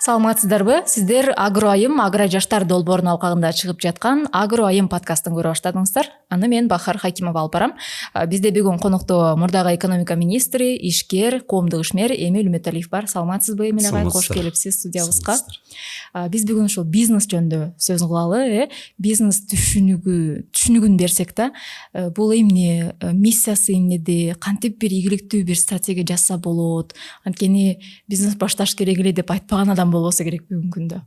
Саламатсыздарбы? Сиздер Агроайым, Агро жаштар долбоорунун алкагында чыгып жаткан Агроайым подкастын көрө баштадыңыздар. Аны мен Бахар Хакимова алып барам. Бизде бүгүн конокто мурдагы экономика министри, ишкер, коомдук ишмер Эмиль Үмүталиев бар. Саламатсызбы, Эмиль агай? Кош келипсиз студиябызга. Биз бүгүн ушул бизнес жөнүндө сөз кылалы, бизнес түшүнүгүн берсек да, бул эмне, миссиясы эмнеде, кантип бир ийгиликтүү бир стратегия жасса болот? Анткени бизнес башташ керек эле деп айтпаган адам болбосо керек бүгүнкү күндө.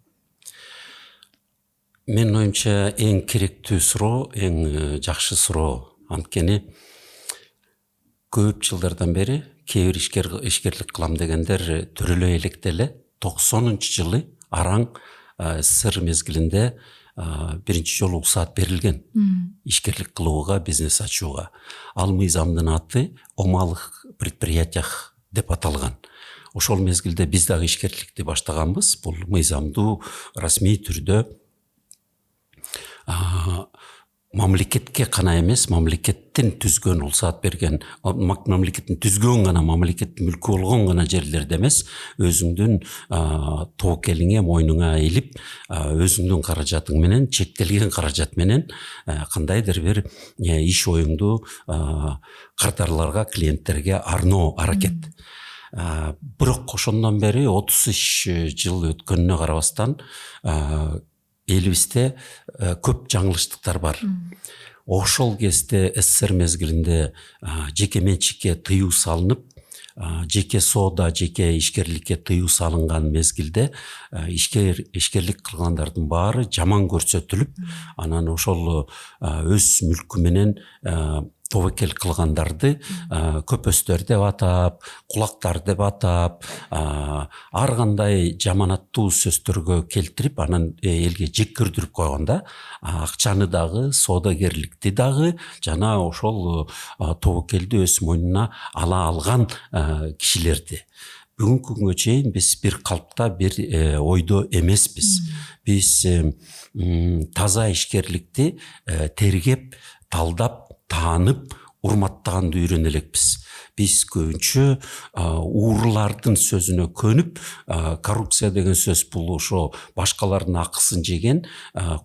Менин оюмча эң керектүү суроо, эң жакшы суроо. Анткени көп жылдардан бери кээ бир ишкерлик кылам дегендер төрөлөй электе эле 90-жылы араң СССР мезгилинде биринчи жолу уруксаат берилген ишкерлик кылууга, бизнес ачууга. Ал мыйзамдын аты о малых предприятиях деп аталган. Ошол мезгилде биз дагы ишкерликти баштаганбыз. Бул мыйзамдуу расмий түрдө мамлекетке гана эмес, мамлекеттин түзгөн уруксаат берген, мамлекеттин түзгөн гана, мамлекеттин мүлкү болгон гана жерлерде эмес, өзүңдүн тобокелиңе, мойнуңа илип, өзүңдүн каражатың менен, чектелген каражат менен кандайдыр бир иш оюңду кардарларга, клиенттерге арноо аракет. Бирок ошондон бери 33 жыл өткөнүнө карабастан элибизде көп жаңылыштыктар бар. Ошол кезде СССР мезгилинде жеке менчикке тыюу салынып, жеке соода, жеке ишкерликке тыюу салынган мезгилде ишкерлик кылгандардын баары жаман көрсөтүлүп, анан ошол өз мүлкү менен тобокел кылгандарды көпөстөр деп атап, кулактар деп атап, ар кандай жаманаттуу сөздөргө келтирип, анан элге жеккөрдүрүп койгонда, акчаны дагы, соодагерликти дагы, жана ошол тобокелди өз мойнуна ала алган кишилерди. Бүгүнкү күнгө чейин биз бир калпта, бир ойдо эмеспиз. Биз таза ишкерликти тергеп, талдап, таанып, урматтаганды үйрөнө элекпиз. Биз көбүнчө уурлардын сөзүнө көнүп, коррупция деген сөз бул ошо башкалардын акысын жеген,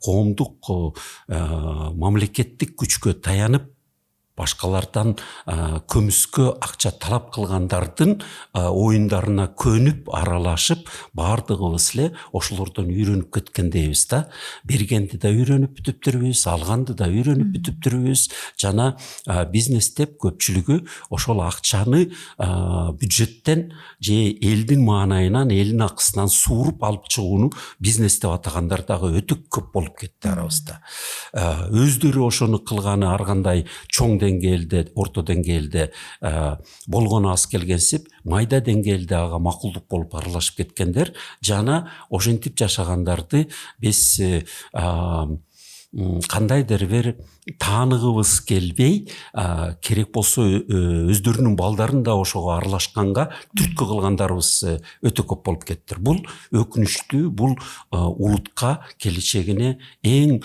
коомдук мамлекеттик күчкө таянып, башкалардан көмүскө акча талап кылгандардын оюндарына көнүп, аралашып, бардыгыбыз эле ошолордон үйрөнүп кеткендейбиз да. Бергенди да үйрөнүп бүтүптүрбүз, алганды да үйрөнүп бүтүптүрбүз. Жана бизнес деп көпчүлүгү ошол акчаны бюджеттен же элдин маанайынан, элдин акысынан сууруп алып чыгууну бизнес деп атагандар дагы өтө көп болуп кетти арабызда. Өздөрү ошону кылганы ар кандай чоң деңгээлде, орто деңгээлде болгону аз келгенсип, майда деңгээлде ага макулдук болуп аралашып кеткендер, жана ошентип жашагандарды биз кандайдыр бир тааныгыбыз келбей, керек болсо өздөрүнүн балдарын да ошого аралашканга түрткү кылгандарыбыз өтө көп болуп кетти. Бул өкүнүчтүү, бул улутка, келечегине эң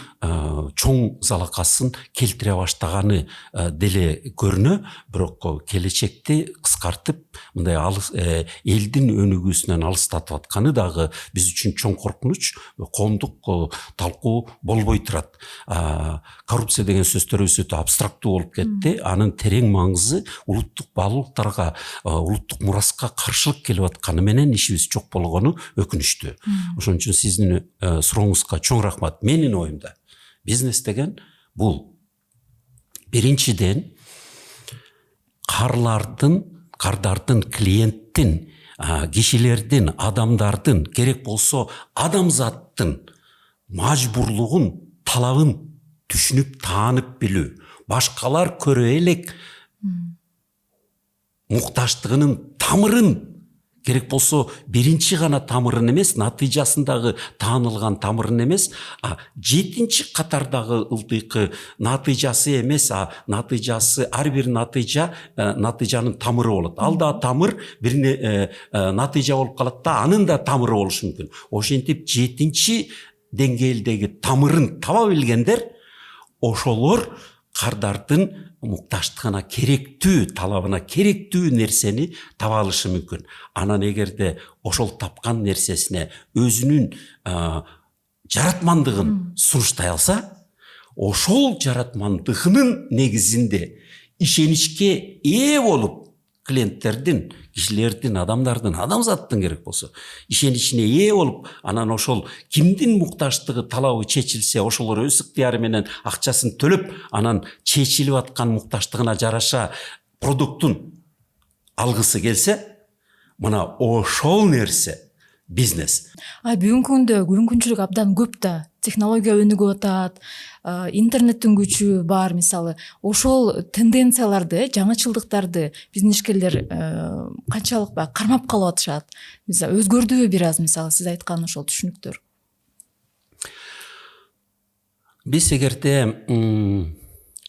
чоң залакасын келтире баштаганы деле көрүнө, бирок келечекти кыскартып, мындай элдин өнүгүүсүнөн алыстатып атканы дагы биз үчүн чоң коркунуч, коомдук талкуу болбой турат. Коррупция деген сөздөрүбүз өтө абстрактуу болуп кетти. Анын терең маңызы улуттук баалуулуктарга, улуттук мураска каршылык келип атканы менен ишибиз жок болгону өкүнүчтүү. Ошон үчүн сиздин сурооңузга чоң рахмат. Менин оюмда бизнес деген бул биринчиден кардардын, клиенттин, кишилердин, адамдардын, керек болсо адамзаттын мажбурлугун, талабын түшүнүп, таанып билүү. Башкалар көрө элек мукташтыгынын тамырын, керек болсо биринчи гана тамырын эмес, натыйжасындагы таанылган тамырын эмес, 7-чи катардагы ылдыйкы натыйжасы эмес, натыйжасы, ар бир натыйжанын тамыры болот. Ал да тамыр бир натыйжа болуп калат да, анын да тамыры болушу мүмкүн. Ошентип 7-чи деңгээлдеги тамырын таба билгендер ошолор кардардын мукташтыгына керектүү, талабына керектүү нерсени таба алышы мүмкүн. Анан эгерде ошол тапкан нерсесине өзүнүн жаратмандыгын сунуштай алса, ошол жаратмандыгынын негизинде ишеничке ээ болуп, клиенттердин, кишилердин, адамдардын, адамзаттын керек болсо ишеничине ээ болуп, анан ошол кимдин мукташтыгы, талабы чечилсе, ошолор өз ыктыяры менен акчасын төлөп, анан чечилип аткан мукташтыгына жараша продуктун алгысы келсе, мына ошол нерсе бизнес. Бүгүнкү күндө мүмкүнчүлүк абдан көп да. Технология өнүгүп атат, интернеттин күчү бар, мисалы. Ошол тенденцияларды, жаңычылдыктарды бизнешкерлер канчалык кармап калып атышат? Мисалы, өзгөрдүбү бир аз, мисалы, сиз айткан ошол түшүнүктөр? Биз эгерде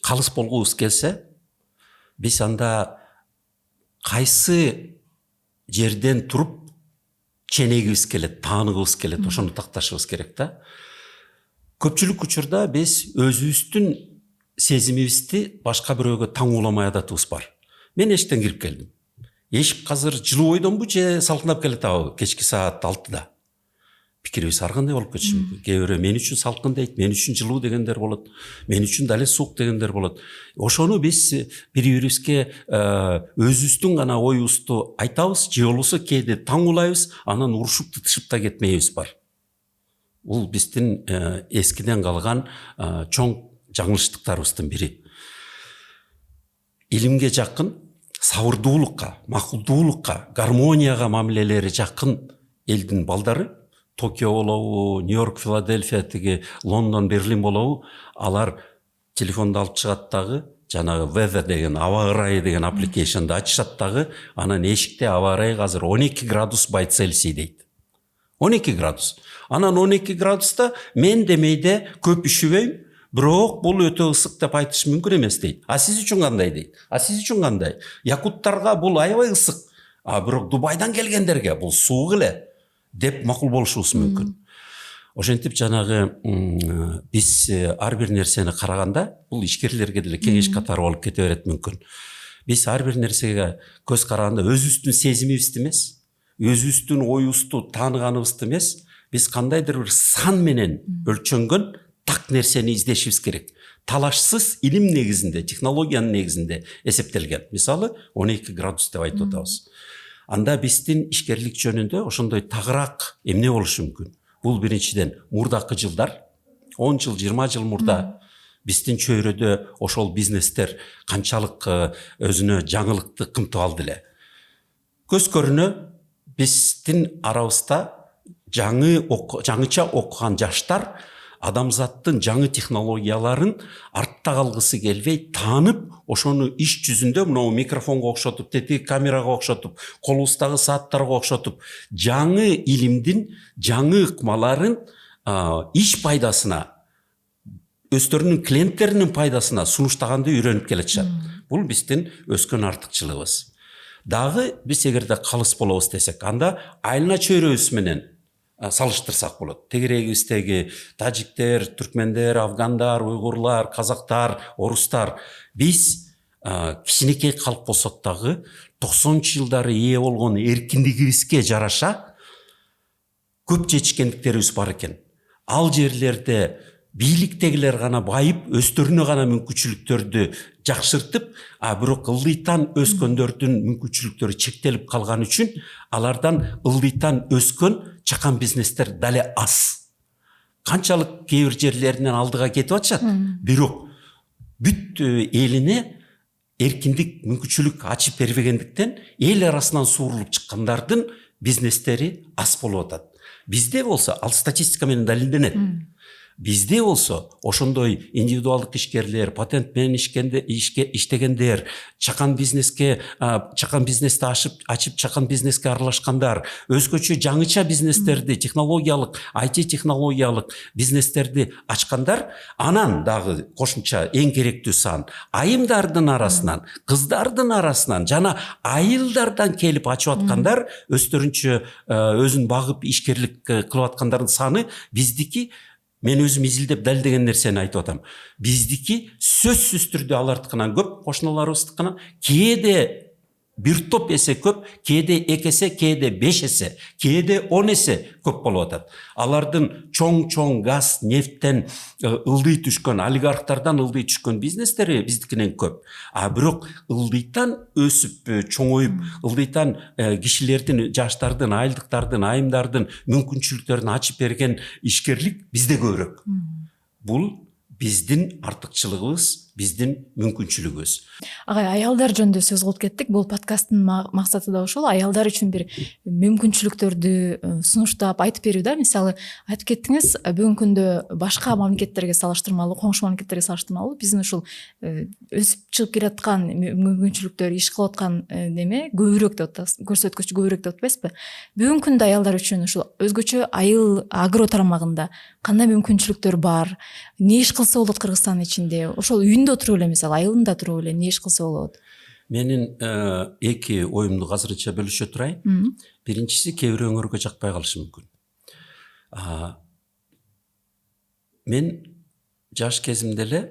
калыс болгубуз келсе, биз анда кайсы жерден туруп ченегибиз келет, тааныгыбыз келет, ошону такташыбыз керек да. Көпчүлүк учурда биз өзүбүздүн сезимибизди башка бирөөгө таңууламай адатыбыз бар. Мен эшиктен кирип келдим. Эшик азыр жылуу же салкындап келатабы кечки саат 6-да? Пикирибиз ар кандай болуп кетиши мүмкүн. Кээ бирөө мен үчүн салкын дейт, мен үчүн жылуу дегендер болот, мен үчүн дале суук дегендер болот. Ошону биз бири-бирибизге өзүбүздүн гана оюбузду айтабыз, же болбосо кээде таңуулайбыз, анан урушуп тытышып да кетмейбиз бар. Бул биздин эскиден калган чоң жаңылыштыктарыбыздын бири. Илимге жакын, сабырдуулукка, макулдуулукка, гармонияга мамилелери жакын элдин балдары, Токио болобу, Нью-Йорк, Филадельфия, тиги Лондон, Берлин болобу, алар телефонду алып чыгат дагы, жанагы weather деген, аба ырайы деген аппликейшнду ачышат дагы, анан эшикте аба ырайы азыр 12 градус by Celsius дейт. 12 градус. Анан 12 градуста мен демейде көп üşүбөйм, бирок бул өтө ысык деп айтыш мүмкүн эмес дейт. А сиз үчүн кандай дейт? А сиз үчүн кандай? Якуттарга бул аябай ысык. А бирок Дубайдан келгендерге бул суук эле деп макул болушубуз мүмкүн. Ошентип жанагы биз ар бир нерсени караганда, бул ишкерлерге деле кеңеш катары болуп кете берет мүмкүн. Биз ар бир нерсеге көз караганда өзүбүздүн сезимибизди эмес, өзүбүздүн оюбузду тааныганыбызды эмес, биз кандайдыр бир сан менен өлчөнгөн так нерсени издешибиз керек. Талашсыз илим негизинде, технологиянын негизинде эсептелген. Мисалы 12 градус деп айтып атабыз. Анда биздин ишкерлик жөнүндө ошондой тагыраак эмне болушу мүмкүн? Бул биринчиден мурдакы жылдар, 10 жыл, 20 жыл мурда биздин чөйрөдө ошол бизнестер канчалык өзүнө жаңылыкты кымтып алды эле. Көз көрүнө биздин арабызда жаңыча окуган жаштар адамзаттын жаңы технологияларын артта калгысы келбей, таанып, ошону иш жүзүндө мынау микрофонго окшотуп, тети камерага окшотуп, колубуздагы сааттарга окшотуп, жаңы илимдин, жаңы ыкмаларын иш пайдасына, өздөрүнүн клиенттеринин пайдасына сунуштаганды үйрөнүп келатышат. Бул биздин өскөн артыкчылыгыбыз. Дагы биз эгерде калыс болобуз десек, анда айылына чөйрөбүз менен салыштырсак болот. Тегерегибиздеги тажиктер, түркмендер, афгандар, уйгурлар, казактар, орустар, биз кичинекей калк болсок дагы 90-чы жылдары ээ болгон эркиндигибизге жараша көп жетишкендиктерибиз бар экен. Ал жерлерде бийликтегилер гана байып, өздөрүнө гана мүмкүнчүлүктөрдү жакшыртып, бирок ылдыйтан өскөндөрдүн мүмкүнчүлүктөрү чектелип калган үчүн алардан ылдыйтан өскөн чакан бизнестер дале аз. Канчалык кээ бир жерлеринен алдыга кетип атышат, бирок бүт элине эркиндик, мүмкүнчүлүк ачып бербегендиктен эл арасынан суурулуп чыккандардын бизнестери аз болуп атат. Бизде болсо, ал статистика менен далилденет. Бизде болсо ошондой индивидуалдык ишкерлер, патент менен иштегендер, чакан бизнести ачып чакан бизнеске аралашкандар, өзгөчө жаңыча бизнестерди, технологиялык, IT технологиялык бизнестерди ачкандар, анан дагы кошумча эң керектүү сан айымдардын арасынан, кыздардын арасынан жана айылдардан келип ачып аткандар, өздөрүнчө өзүн багып ишкерлик кылып аткандардын саны биздики Мен өзім изилдеп дәлдеген нерсени айтып атам. Биздики сөзсүз түрдө алардыкынан көп, кошуналарыбыздыкынан кээде bir топ эсе көп, кээде 2 эсе, кээде 5 эсе, кээде 10 эсе көп болуп атат. Алардын чоң газ, нефттен ылдый түшкөн, олигархтардан ылдый түшкөн бизнестери биздикинен көп. А бирок ылдыйтан өсүп, чоңоюп, ылдыйтан кишилердин, жаштардын, айылдыктардын, айымдардын мүмкүнчүлүктөрүн ачып берген ишкерлик бизде көбүрөөк. Бул биздин артыкчылыгыбыз, биздин мүмкүнчүлүгүбүз. Агай, аялдар жөнүндө сөз кылып кеттик. Бул подкасттын максаты да ошол, аялдар үчүн бир мүмкүнчүлүктөрдү сунуштап айтып берүү да. Мисалы, айтып кеттиңиз, бүгүнкү күндө башка мамлекеттерге салыштырмалуу, коңшу мамлекеттерге салыштырмалуу биздин ушул өсүп чыгып келаткан мүмкүнчүлүктөр, иш кылып аткан неме көбүрөөк деп атабыз, көрсөткүч көбүрөөк деп атпайсызбы? Бүгүнкү күндө аялдар үчүн ушул өзгөчө айыл агро тарамагында кандай мүмкүнчүлүктөр бар? Не иш кылса болот Кыргызстандын ичинде? Ошол үйүндө отуруп эле, мисалы, айылында туруп эле не иш кылса болот? Менин эки оюмду азырынча бөлүшө турайын. Биринчиси, кээ бир өңөргө жакпай калышы мүмкүн. Мен жаш кезимде эле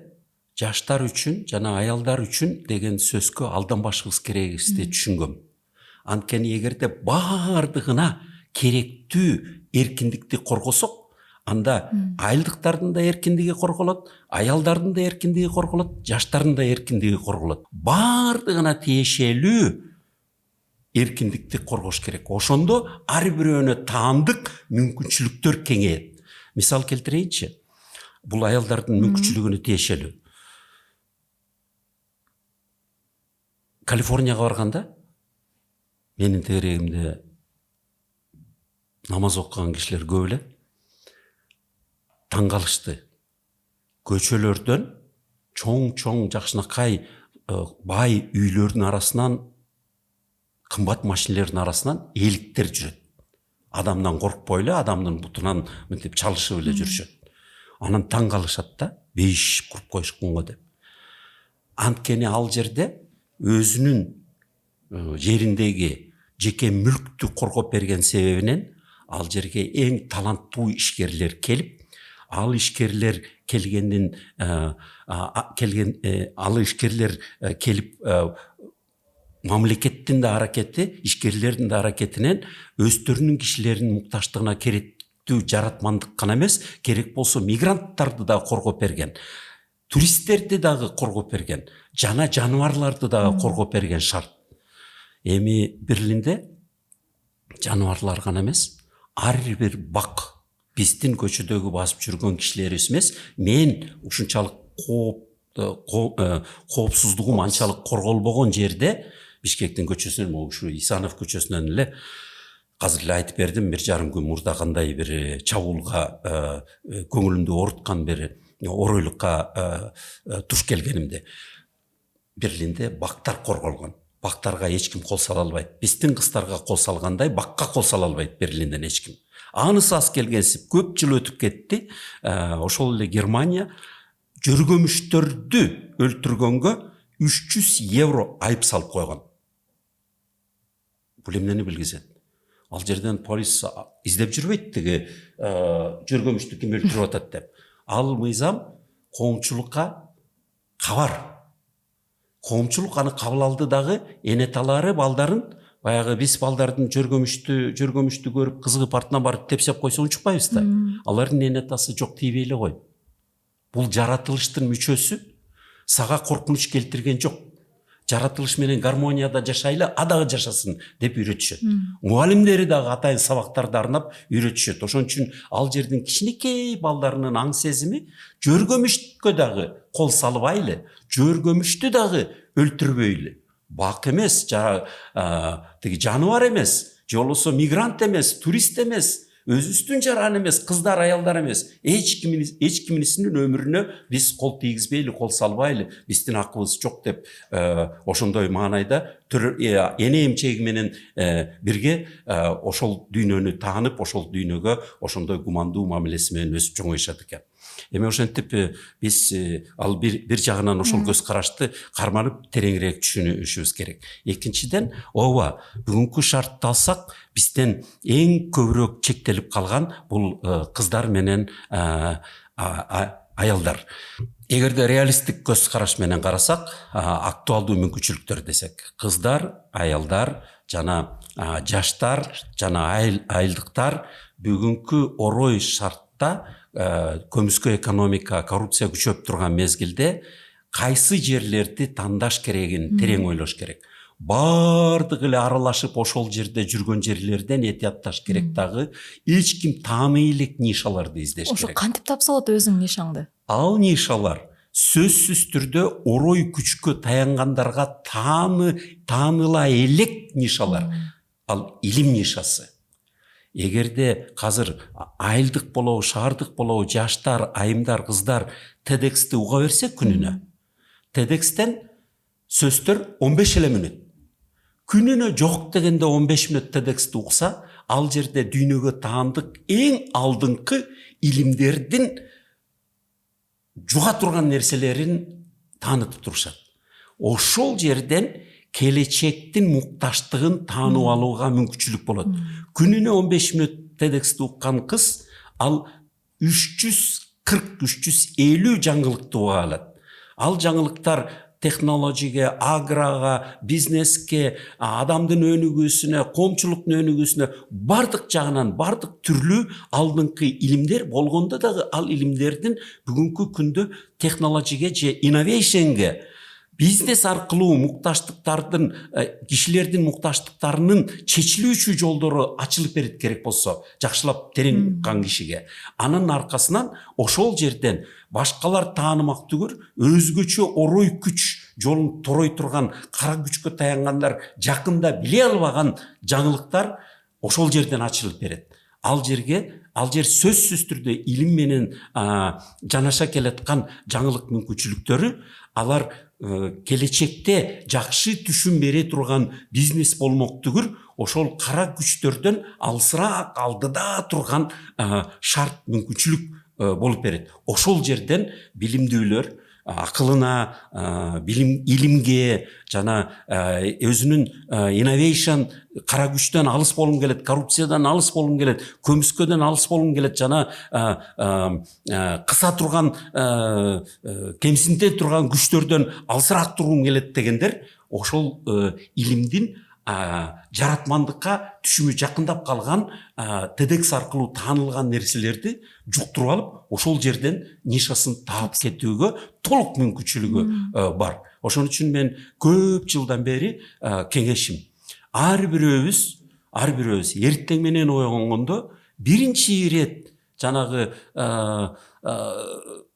жаштар үчүн жана аялдар үчүн деген сөзгө алданбашыбыз керексизди түшүнгөм. Анткени эгерде баардыгына керектүү эркиндикти коргосок, анда айылдыктардын да эркиндиги корголот, аялдардын да эркиндиги корголот, жаштардын да эркиндиги корголот. Баардыгына тиешелүү эркиндикти коргош керек. Ошондо ар бирөөнө таандык мүмкүнчүлүктөр кеңейет. Мисал келтирейинчи. Бул аялдардын мүмкүнчүлүгүнө тиешелүү. Калифорнияга барганда менин тегерегимде намаз окуган кишилер көп эле. Таң калышты. Көчөлөрдөн чоң жакшынакай бай үйлөрдүн арасынан, кымбат машинелердин арасынан эликтер жүрөт. Адамдан коркпой эле, адамдын бутунан мынтип чалышып эле жүрүшөт. Анан таң калышат да, бейиш куруп коюшкунго деп. Анткени ал жерде өзүнүн жериндеги жеке мүлктү коргоп берген себебинен ал жерге эң таланттуу ишкерлер келип, ал ишкерлер келип мамлекеттин да аракети, ишкерлердин да аракетинен өздөрүнүн кишилеринин мукташтыгына керектүү жаратмандык гана эмес, керек болсо мигранттарды да коргоп берген, туристтерди дагы коргоп берген, жана жаныбарларды дагы коргоп берген шарт. Эми Берлинде жаныбарлар гана эмес, ар бир бак, биздин көчөдөгү басып жүргөн кишилерибиз эмес, мен ушунчалык коопсуздугум анчалык корголбогон жерде, Бишкектин көчөсүнөн, ушу Исанов көчөсүнөн эле азыр эле айтып бердим, 1,5 күн мурда кандай бир чабуулга көңүлүмдү ооруткан бир оройлукка туш келгенимде. Берлинде бактар корголгон. Бактарга эч ким кол сала албайт. Биздин кыздарга кол салгандай бакка кол сала албайт Берлинден эч ким. Анысы аз келгенсип көп жыл өтүп кетти. Ошол эле Германия жөргөмүштөрдү өлтүргөнгө 300 евро айып салып койгон. Бул эмнени билгизет? Ал жерден полиция издеп жүрбөйт тиги жөргөмүштү ким өлтүрүп атат деп. Ал мыйзам коомчулукка кабар. Коомчулук аны кабыл алды дагы, энеталары балдарын, баягы биз балдардын жөргөмүштү көрүп кызыгып артынан барып тепсеп койсо унчукпайбыз да. Алардын энетасы жок тийбей эле кой. Бул жаратылыштын мүчөсү, сага коркунуч келтирген жок. Жаратылыш менен гармонияда жашайлы, адагы жашасын деп үйрөтүшөт. Мугалимдери дагы атайын сабактарды арнап үйрөтүшөт. Ошон үчүн ал жердин кичинекей балдарынын аң сезими жөргөмүшкө дагы кол салбайлы, жөргөмүштү дагы өлтүрбөйлү. Бак эмес, тиги жаныбар эмес, же болбосо мигрант эмес, турист эмес, өзүбүздүн жаран эмес, кыздар, аялдар эмес. Эч кимисинин өмүрүнө биз кол тийгизбейли, кол салбайлы, биздин акыбыз жок деп ошондой маанайда эне эмчеги менен бирге ошол дүйнөнү таанып, ошол дүйнөгө ошондой гумандуу мамилеси менен өсүп чоңоюшат экен. Эми ошентип биз ал бир жагынан ошол көз карашты карманып тереңирээк түшүнүшүбүз керек. Экинчиден, ооба, бүгүнкү шартты алсак, бизден эң көбүрөөк чектелип калган бул кыздар менен аялдар. Эгерде реалисттик көз караш менен карасак, актуалдуу мүмкүнчүлүктөр десек, кыздар, аялдар жана жаштар жана айылдыктар бүгүнкү орой шартта көмүскө экономика, коррупция күчөп турган мезгилде кайсы жерлерди тандаш керегин терең ойлош керек. Бардыгы эле аралашып ошол жерде жүргөн жерлерден этиятташ керек дагы. Эч ким таамай элек нишаларды издеш керек. Ошо кантип тапсалат өзүңдүн нишаңды? Ал нишалар сөзсүз түрдө орой күчкө таянгандарга тааныла элек нишалар. Ал илим нишасы. Эгерде азыр айылдык болобу, шаардык болобу, жаштар, айымдар, кыздар TEDx'ти уга берсе күнүнө, TEDx'тен сөздөр 15 эле мүнөт. Күнүнө жок дегенде 15 мүнөт TEDx'ти укса, ал жерде дүйнөгө таандык эң алдыңкы илимдердин жуга турган нерселерин таанытып турушат. Ошол жерден келечектин мукташтыгын таанып алууга мүмкүнчүлүк болот. Күнүнө 15 мүнөт TEDx'ти уккан кыз ал 340-350 жаңылыкты уга алат. Ал жаңылыктар технологияга, аграга, бизнеске, адамдын өнүгүүсүнө, коомчулуктун өнүгүүсүнө бардык жагынан, бардык түрлүү алдыңкы илимдер болгондо дагы ал илимдердин бүгүнкү күндө технологияга же инновейшнге, бизнес аркылуу мукташтыктардын, кишилердин мукташтыктарынын чечилүүчү жолдору ачылып берет керек болсо, жакшылап терең уккан кишиге. Анын аркасынан ошол жерден башкалар таанымак түгүр, өзгөчө орой күч жолун торой турган, кара күчкө таянгандар жакында биле албаган жаңылыктар ошол жерден ачылып берет. Ал жер сөзсүз түрдө илим менен жанаша келаткан жаңылык мүмкүнчүлүктөрү, алар келечекте жакшы түшүм бере турган бизнес болмок түгүр, ошол кара күчтөрдөн алысыраак алдыда турган шарт мүмкүнчүлүк болуп берет. Ошол жерден билимдүүлөр акылына, илимге жана өзүнүн инновейшн кара күчтөн алыс болгум келет, коррупциядан алыс болгум келет, көмүскөдөн алыс болгум келет жана кыса турган, кемсинте турган күчтөрдөн алысыраак тургум келет дегендер ошол илимдин жаратмандыкка түшүмү жакындап калган, TEDx аркылуу таанылган нерселерди жуктуруп алып, ошол жерден нишасын таап кетүүгө толук мүмкүнчүлүгү бар. Ошон үчүн мен көп жылдан бери кеңешим, ар бирөөбүз эртең менен ойгонгондо биринчи ирет жанагы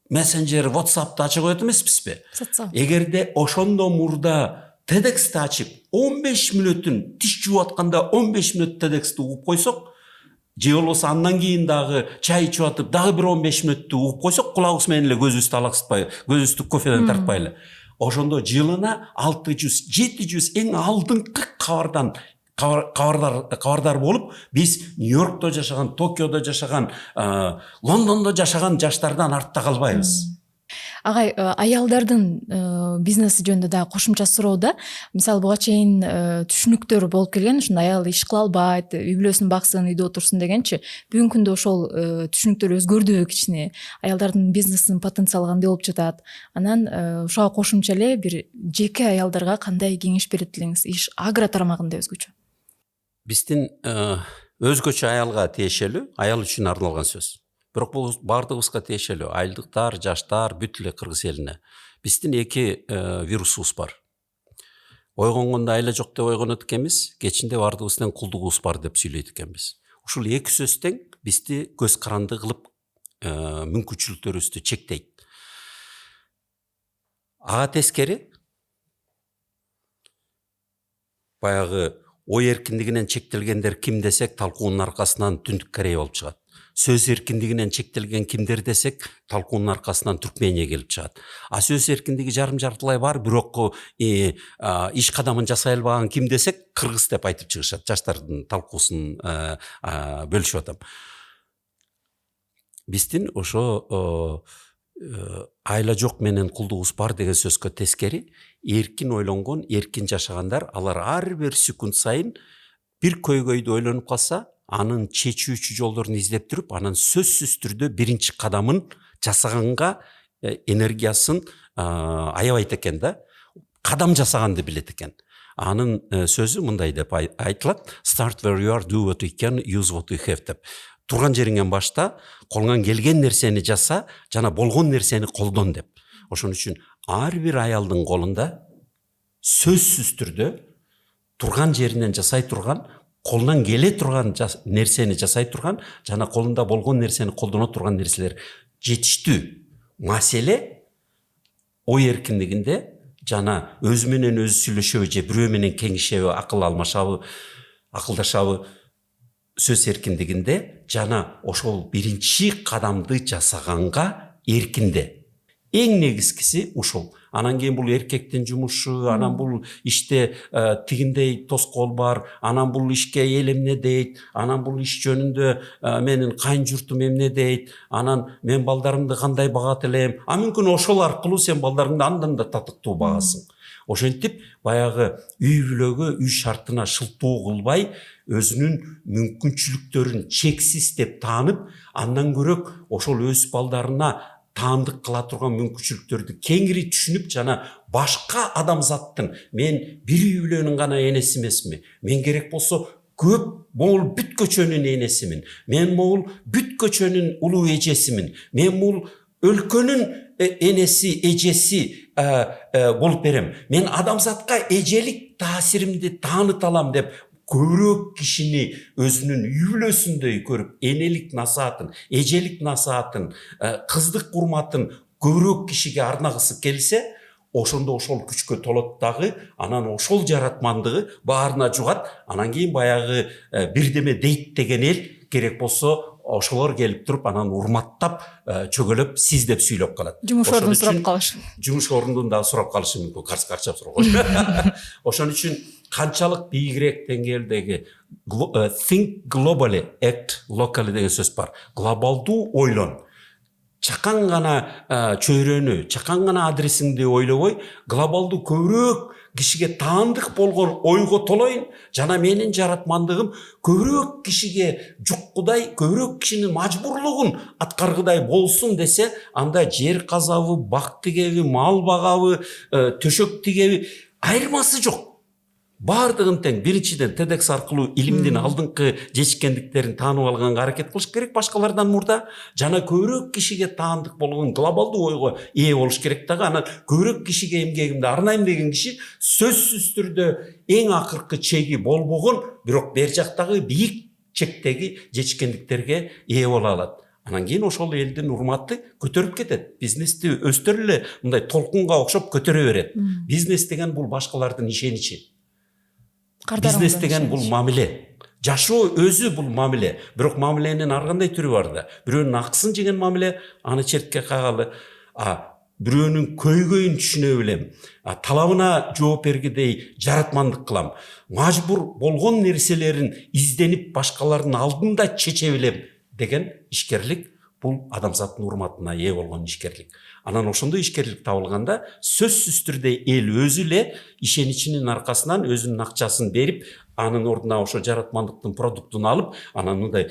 мессенджер, WhatsApp'ты ача коет эмеспизби? Эгерде ошондо мурда TEDx'ти ачып 15 мүнөтүн тиш жууп атканда 15 мүнөт TEDx'ти угуп койсок, же болбосо андан кийин дагы чай ичип атып дагы бир 15 мүнөттү угуп койсок, кулагыбыз менен эле көзүбүздү алаксытпай, көзүбүздү кофеден тартпайлы. Ошондо жылына 600-700 эң алдыңкы кабардар болуп, биз Нью-Йоркто жашаган, Токиодо жашаган, Лондондо жашаган жаштардан артта калбайбыз. Агай, аялдардын бизнеси жөнүндө дагы кошумча суроо. Мисалы буга чейин түшүнүктөр болуп келген, ушундай аял иш кыла албайт, үй бүлөсүн баксын, үйдө отурсун дегенчи. Бүгүнкү күндө ошол түшүнүктөр өзгөрдүбү кичине? Аялдардын бизнесинин потенциалы кандай болуп жатат? Анан ошого кошумча эле бир жеке аялдарга кандай кеңеш берет элеңиз? Иш агро тарамагында өзгөчө. Биздин өзгөчө аялга тиешелүү, аял үчүн арналган сөз. Бирок бул бардыгыбызга тиешелүү. Айылдыктар, жаштар, бүт эле Кыргыз элине. Биздин эки вирусубуз бар. Ойгонгондо айла жок деп ойгонот экенбиз, кечинде бардыгыбыздын кулдугубуз бар деп сүйлөйт экенбиз. Ушул эки сөз тең бизди көз каранды кылып мүмкүнчүлүктөрүбүздү чектейт. Ага тескери баягы ой эркиндигинен чектелгендер ким десек, талкуунун аркасынан Түндүк Корея болуп чыгат. Сөз эркиндигинен чектелген кимдер десек, талкуунун аркасынан Түркмения келип чыгат. Сөз эркиндиги жарым-жартылай бар, бирок иш кадамын жасай албаган ким десек, кыргыз деп айтып чыгышат. Жаштардын талкуусун бөлүшүп атам. биздин ошо айла жок менен кулдугубуз бар деген сөзгө тескери эркин ойлонгон, эркин жашагандар алар ар бир секунд сайын бир көйгөйдү ойлонуп калса, анын чечүүчү жолдорун издеп туруп, анын сөзсүз түрдө биринчи кадамын жасаганга энергиясын аябайт экен да. Кадам жасаганды билет экен. Анын сөзү мындай деп айтылат: start where you are, do what you can, use what you have деп. Турган жериңен башта, колуңан келген нерсени жаса, жана болгон нерсени колдон деп. Ошон үчүн ар бир аялдын колунда сөзсүз түрдө турган жеринен жасай турган, колунан келе турган нерсени жасай турган, жана колунда болгон нерсени колдоно турган нерселер жетиштүү. Маселе ой эркиндигинде, жана өзү менен өзү сүйлөшөбү же бирөө менен кеңешеби, акыл алмашабы, акылдашабы, сөз эркиндигинде, жана ошол биринчи кадамды жасаганга эркинде. Эң негизгиси ушул. Анан кийин бул эркектин жумушу, анан бул иште тигиндей тоскоол бар, анан бул ишке эл эмне дейт, анан бул иш жөнүндө менин кайын журтум эмне дейт, анан мен балдарымды кандай багат элем. Мүмкүн ошол аркылуу сен балдарыңды андан да татыктуу багасың. Ошентип баягы үй бүлөгө, үй шартына шылтоо кылбай, өзүнүн мүмкүнчүлүктөрүн чексиз деп таанып, андан көрөк ошол өз балдарына таандык кыла турган мүмкүнчүлүктөрдү кеңири түшүнүп, жана башка адамзаттын, мен бир үй бүлөнүн гана энеси эмесмин, мен керек болсо көп могул бүт көчөнүн энесимин, мен могул бүт көчөнүн улуу эжесимин, мен могул өлкөнүн энеси, эжеси болуп берем, мен адамзатка эжелик таасиримди тааныта алам деп көбүрөөк кишини өзүнүн үй бүлөсүндөй көрүп, энелик насаатын, эжелик насаатын, кыздык урматын көбүрөөк кишиге арнагысы келсе, ошондо ошол күчкө толот дагы, анан ошол жаратмандыгы баарына жугат, анан кийин баягы бирдеме дейт деген эл керек болсо ошолор келип туруп, анан урматтап, чөгөлөп, сиз деп сүйлөп калат. Жумуш ордун сурап калышы. Жумуш ордун дагы сурап калышы мүмкүн, карчап сурап. Ошон үчүн канчалык бийигирээк деңгээлдеги think globally, act locally деген сөз бар. Глобалдуу ойлон. Чакан гана чөйрөнү, чакан гана адресиңди ойлобой, глобалдуу көбүрөөк кишиге таандык болгон ойго толоюн, жана менин жаратмандыгым көбүрөөк кишиге жуккудай, көбүрөөк кишинин мажбурлугун аткаргыдай болсун десе, анда жер казабы, бак тигеби, мал багабы, төшөк тигеби айырмасы жок. Бардыгын тең. Биринчиден TEDx аркылуу илимдин алдыңкы жетишкендиктерин таанып алганга аракет кылыш керек башкалардан мурда, жана көбүрөөк кишиге таандык болгон глобалдуу ойго ээ болуш керек дагы. Анан көбүрөөк кишиге эмгегимди арнайм деген киши сөзсүз түрдө эң акыркы чеги болбогон, бирок бер жактагы бийик чектеги жетишкендиктерге ээ боло алат. Анан кийин ошол элдин урматы көтөрүп кетет. Бизнести өстөр эле мындай толкунга окшоп көтөрө берет. Бизнес деген бул башкалардын ишеничи. Бизнес деген бул мамиле. Жашоо өзү бул мамиле. Бирок мамиленин ар кандай түрү бар да. Бирөөнүн акысын жеген мамиле, аны четке кагалы. Бирөөнүн көйгөйүн түшүнө билем. Талабына жооп бергидей жаратмандык кылам. Мажбур болгон нерселерин изденип башкалардын алдында чече билем деген ишкерлик бул адамзаттын урматына ээ болгон ишкерлик. Анан ошондой ишкерлик табылганда сөзсүз түрдө эл өзү эле ишеничинин аркасынан өзүнүн акчасын берип, анын ордуна ошо жаратмандыктын продуктун алып, анан мындай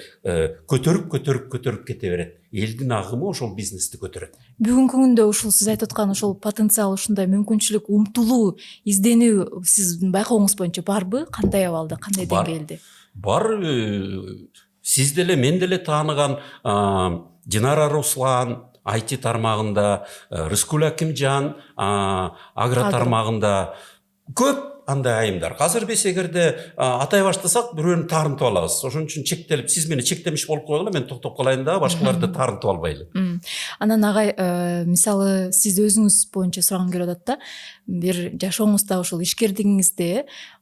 көтөрүп кете берет. Элдин агымы ошол бизнести көтөрөт. Бүгүнкү күндө ушул сиз айтып аткан ошол потенциал, ушундай мүмкүнчүлүк, умтулуу, изденүү сиздин байкооңуз боюнча барбы? Кандай абалда, кандай деңгээлде? Бар. Сиз деле, мен деле тааныган Динара Руслан IT тармагында, Рыскүл Акимжан агро тармагында көп андай айымдар. Азыр биз эгерде атай баштасак, бирөөнү таарынтып алабыз. Ошон үчүн чектелип, сиз мени чектемиш болуп койгула, мен токтоп калайын да, башкаларды таарынтып албайлы. Анан агай, мисалы сиз өзүңүз боюнча сурагым келип атат да, бир жашооңузда ошол ишкердигиңизде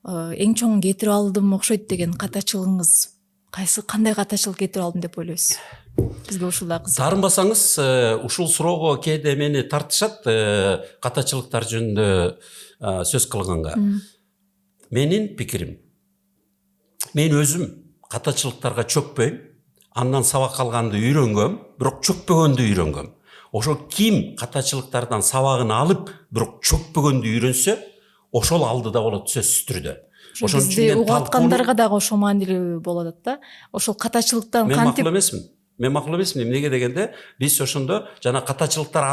эң чоң кетирип алдым окшойт деген катачылыгыңыз кандай катачылык кетирип алдым деп ойлойсуз? Бизге ушул да кызык. Таарынбасаңыз, ушул суроого кээде мени тартышат катачылыктар жөнүндө сөз кылганга. Менин пикирим, мен өзүм катачылыктарга чөкпөйм, андан сабак алганды үйрөнгөм, бирок чөкпөгөндү үйрөнгөм. Ошо ким катачылыктардан сабагын алып, бирок чөкпөгөндү үйрөнсө, ошол алдыда болот сөзсүз түрдө. Бизди угаткандарга дагы ошо маанилүү болот да. Ошол катачылыктан кантип Мен макул эмесмин. Эмнеге дегенде, биз ошондо жана катачылыктар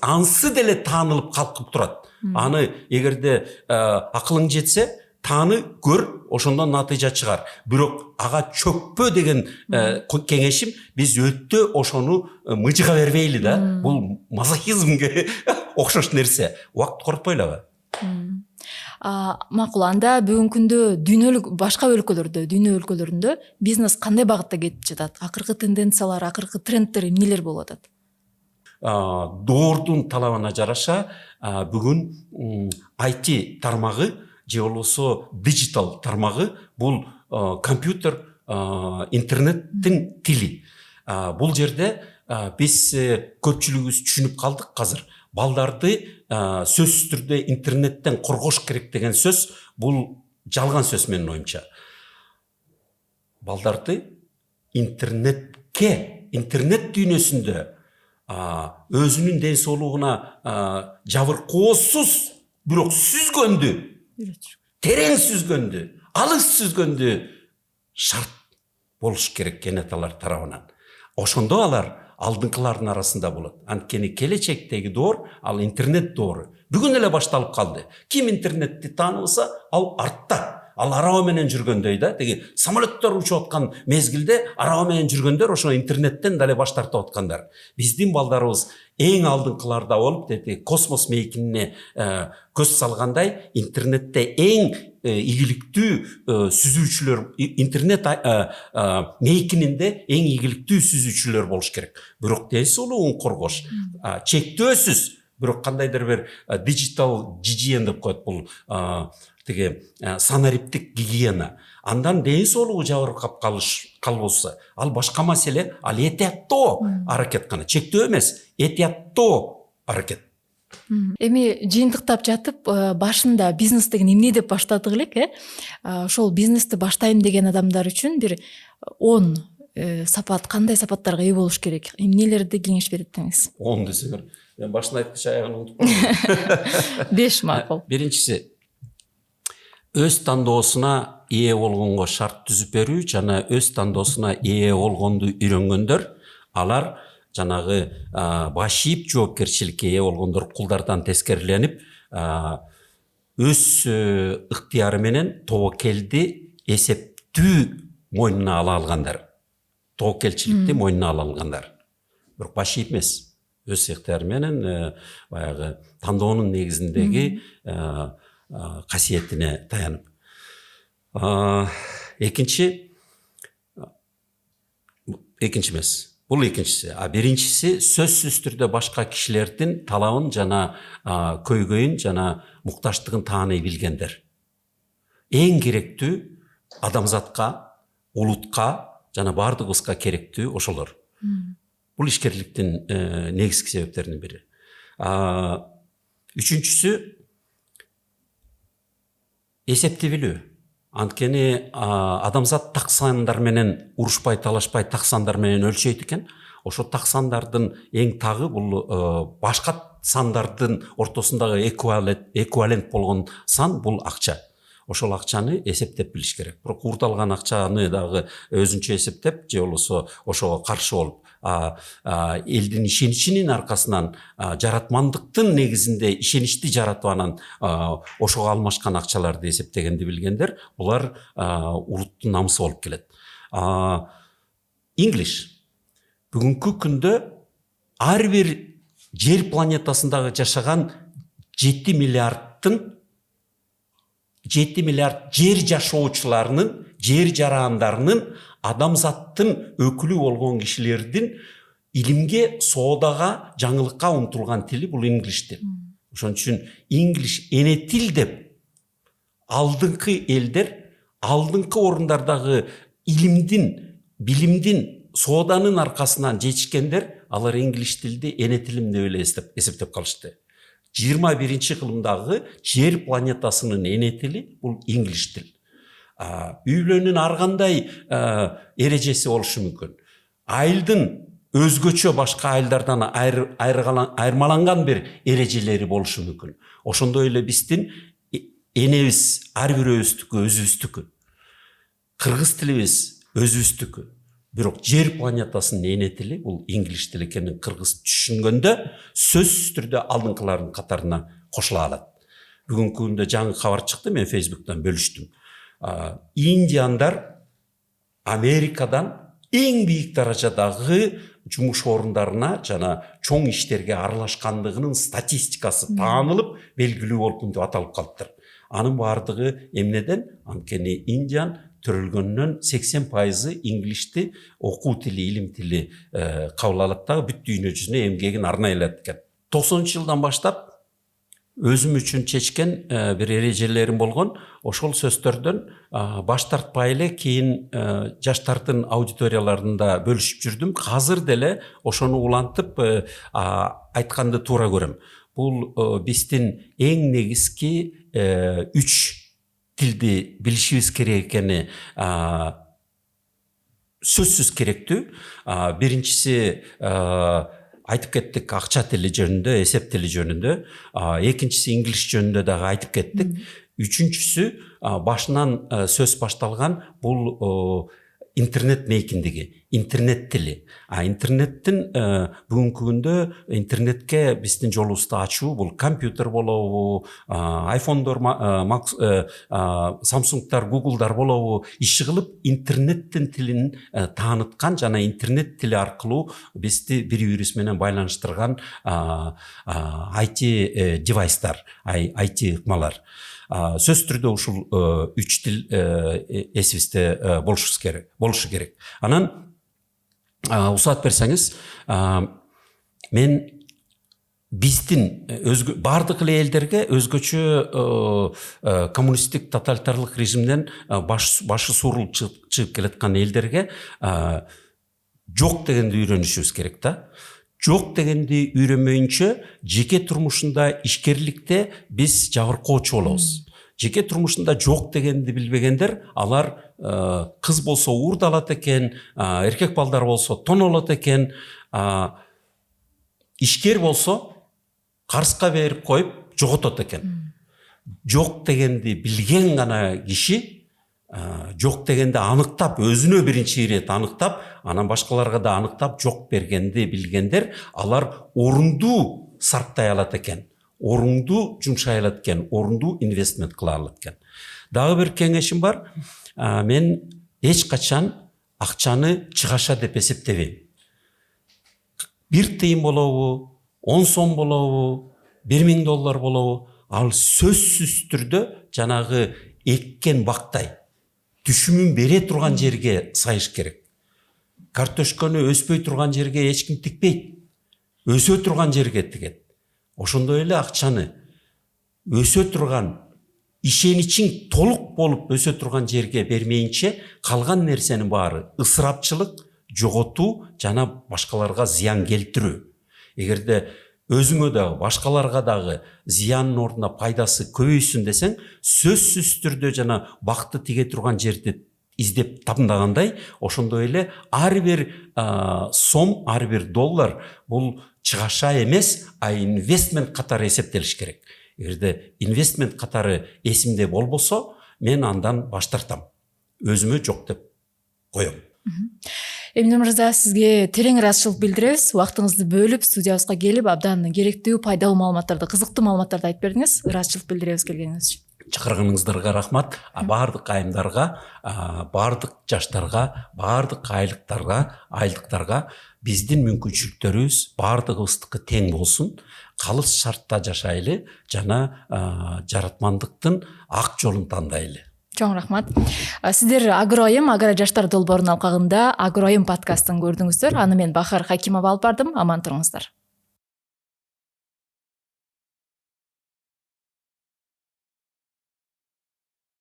ансы деле таанылып калкып турат. Аны эгерде акылың жетсе, тааны көр, ошондон натыйжа чыгар. Бирок ага чөкпө деген кеңешим, биз өтө ошону мыжыга бербейли да. Бул мазохизмге окшош нерсе. Убакыт коротпойлабы? Макул, анда бүгүнкү күндө дүйнөлүк башка дүйнө өлкөлөрүндө бизнес кандай багытта кетип жатат? Акыркы тенденциялар, акыркы трендтер эмнелер болуп атат? Доордун талабына жараша бүгүн IT тармагы же болбосо диджитал тармагы бул компьютер, интернеттин тили. Бул жерде биз көпчүлүгүбүз түшүнүп калдык азыр. Балдарды сөзсүз түрдө интернеттен коргош керек деген сөз бул жалган сөз менин оюмча. Балдарды интернет дүйнөсүндө өзүнүн ден соолугуна жабыркоосуз, бирок сүзгөндү, терең сүзгөндү, алыс сүзгөндү шарт болуш керек энеталар тарабынан. Ошондо алар алдыңкылардын арасында болот. Анткени келечектеги доор ал интернет доору. Бүгүн эле башталып калды. Ким интернетти тааныбаса, ал артта. Ал араба менен жүргөндөй да, деги самолеттер учуп аткан мезгилде араба менен жүргөндөр ошо интернеттен дале баш тартып аткандар. Биздин балдарыбыз эң алдыңкыларда болуп, космос мейкинине көз салгандай, интернетте эң ийгиликтүү сүзүүчүлөр, интернет мейкининде эң ийгиликтүү сүзүүчүлөр болуш керек. Бирок ден соолугун коргош, чектөөсүз, бирок кандайдыр бир диджитал гигиена деп коет бул, санариптик гигиена. Андан ден соолугу жабыркап калбаса, ал башка маселе, ал этияттоо аракет кана, чектөө эмес, этияттоо аракет. Эми жыйынтыктап жатып, башында бизнес деген эмне деп баштадык элек, ошол бизнести баштайм деген адамдар үчүн бир 10 сапат, кандай сапаттарга ээ болуш керек? Эмнелерди кеңеш берет деңиз? 10 десеңер, мен башында айткыча аягын унутуп калдым. 5 макул. Биринчиси, өз тандоосуна ээ болгонго шарт түзүп берүү жана өз тандоосуна ээ болгонду үйрөнгөндөр, алар жанагы баш ийип жоопкерчиликке ээ болгондор кулдардан тескериленип, өз ыктыяры менен тобокелди эсептүү мойнуна ала алгандар. Тобокелчиликти мойнуна ала алгандар. Бирок баш ийип эмес, өз ыктыяры менен баягы тандоонун негизиндеги касиетине таянып. Экинчи эмес. Бул экинчиси. Биринчиси сөзсүз түрдө башка кишилердин талабын жана көйгөйүн жана мукташтыгын тааный билгендер. Эң керектүү адамзатка, улутка жана бардыгыбызга керектүү ошолор. Бул ишкерликтин негизги себептеринин бири. Үчүнчүсү эсепти билүү. Анткени адамзат таксандар менен урушпай, талашпай, таксандар менен өлчөйт экен. Ошо таксандардын эң тагы бул башка сандардын ортосундагы эквивалент болгон сан бул акча. Ошол акчаны эсептеп билиш керек. Бирок уурдалган акчаны дагы өзүнчө эсептеп, же болбосо ошого каршы болуп, элдин ишеничинин аркасынан, жаратмандыктын негизинде ишеничти жаратып анан ошого алмашкан акчаларды эсептегенди билгендер, булар улуттун намысы болуп келет. English бүгүнкү күндө ар бир жер планетасындагы жашаган 7 миллиард жер жашоочуларынын, жер жарандарынын, адамзаттын өкүлү болгон кишилердин илимге, соодага, жаңылыкка умтулган тили бул English тил. Ошон үчүн English эне тил деп алдыңкы элдер, алдыңкы орундардагы илимдин, билимдин, сооданын аркасынан жетишкендер, алар English тилди эне тилим деп эле эсептеп калышты. 21-кылымдагы жер планетасынын эне тили бул English тил. Үй бүлөнүн ар кандай эрежеси болушу мүмкүн. айылдын өзгөчө башка айылдардан айырмаланган бир эрежелери болушу мүмкүн. Ошондой эле биздин энебиз ар бирөөбүздүкү өзүбүздүкү. Кыргыз тилибиз өзүбүздүкү. Бирок жер планетасынын эне тили бул инглиш тили экенин кыргыз түшүнгөндө сөзсүз түрдө алдыңкылардын катарына кошула алат. Бүгүнкү күндө жаңы кабар чыкты, мен Facebook'тан бөлүштүм. Индияндар Америкадан эң бийик даражадагы жумуш орундарына жана чоң иштерге аралашкандыгынын статистикасы таанылып, белгилүү болуп мынтип аталып калыптыр. Анын бардыгы эмнеден? Анткени Индиян төрөлгөндөн 80% инглишти окуу тили, илим тили кабыл алат дагы бүт дүйнө жүзүнө эмгегин арнайлат экен. 90-жылдан баштап өзүм үчүн чечкен бир эрежелерим болгон. Ошол сөздөрдөн баш тартпай эле кийин жаштардын аудиторияларында бөлүшүп жүрдүм. Азыр деле ошону улантып айтканды туура көрөм. Бул биздин эң негизги 3 тилди билишибиз керек экени сөзсүз керектүү. Биринчиси айтып кеттик, акча тили жөнүндө, эсеп тили жөнүндө. Экинчиси инглиш жөнүндө дагы айтып кеттик. Үчүнчүсү башынан сөз башталган бул интернет мейкиндиги, интернет тили. Интернеттин бүгүнкү күндө интернетке биздин жолубузду ачуу, бул компьютер болобу, айфондор, самсунгдар, гуглдар болобу, иши кылып интернеттин тилин тааныткан жана интернет тили аркылуу бизди бири-бирибиз менен байланыштырган IT девайстар, IT ыкмалар. Сөз түрдө ушул 3 тил эсибизде болушу керек. Анан усаат берсеңиз, мен биздин бардык эле элдерге өзгөчө коммунисттик тоталитарлык режимден башы суурулуп чыгып келаткан элдерге жок дегенди үйрөнүшүбүз керек да. Жок дегенди үйрөнмөйүнчө жеке турмушунда, ишкерликте биз жабыркоочу болобуз. Жеке турмушунда жок дегенди билбегендер, алар кыз болсо уурдалат экен, эркек балдар болсо тонолот экен, ишкер болсо карызга берип коюп жоготот экен. Жок дегенди билген гана киши жок дегенди аныктап, өзүнө биринчи ирет аныктап, анан башкаларга да аныктап жок бергенди билгендер, алар орундуу сарптай алат экен, орундуу жумшай алат экен, орундуу инвестмент кыла алат экен. Дагы бир кеңешим бар. Мен эч качан акчаны чыгаша деп эсептебейм. 1 тыйын болобу, 10 сом болобу, $1000 болобу, ал сөзсүз түрдө жанагы эккен бактай түшүмүн бере турган жерге сайыш керек. Картошканы өспөй турган жерге эч ким тикпейт. Өсө турган жерге тигет. Ошондой эле акчаны өсө турган, ишеничиң толук болуп өсө турган жерге бермейинче, калган нерсенин баары ысырапчылык, жоготуу жана башкаларга зыян келтирүү. Эгерде өзүңө дагы, башкаларга дагы зыяндын ордуна пайдасы көбөйсүн десең, сөзсүз түрдө жана бакты тиге турган жерди издеп табындагандай, ошондой эле ар бир сом, ар бир доллар бул чыгаша эмес, инвестмент катары эсептелиш керек. Эгерде инвестмент катары эсимде болбосо, мен андан баш тартам. Өзүмө жок деп коем. Эмне мырза, сизге терең ыраазычылык билдиребиз. Убактыңызды бөлүп, студиябызга келип, абдан керектүү, пайдалуу маалыматтарды, кызыктуу маалыматтарды айтып бердиңиз. Ыраазычылык билдиребиз келгениңиз үчүн. Чакырганыңыздарга рахмат. Бардык айымдарга, бардык жаштарга, бардык айылдыктарга биздин мүмкүнчүлүктөрүбүз бардыгыбыздыкы тең болсун. Калыс шартта жашайлы жана жаратмандыктын ак жолун тандайлы. Чоң рахмат. Сиздер Агроайым, Агро жаштар долбоорунун алкагында Агроайым подкастын көрдүңүздөр. Аны мен Бахар Хакимова алып бардым. Аман туруңуздар.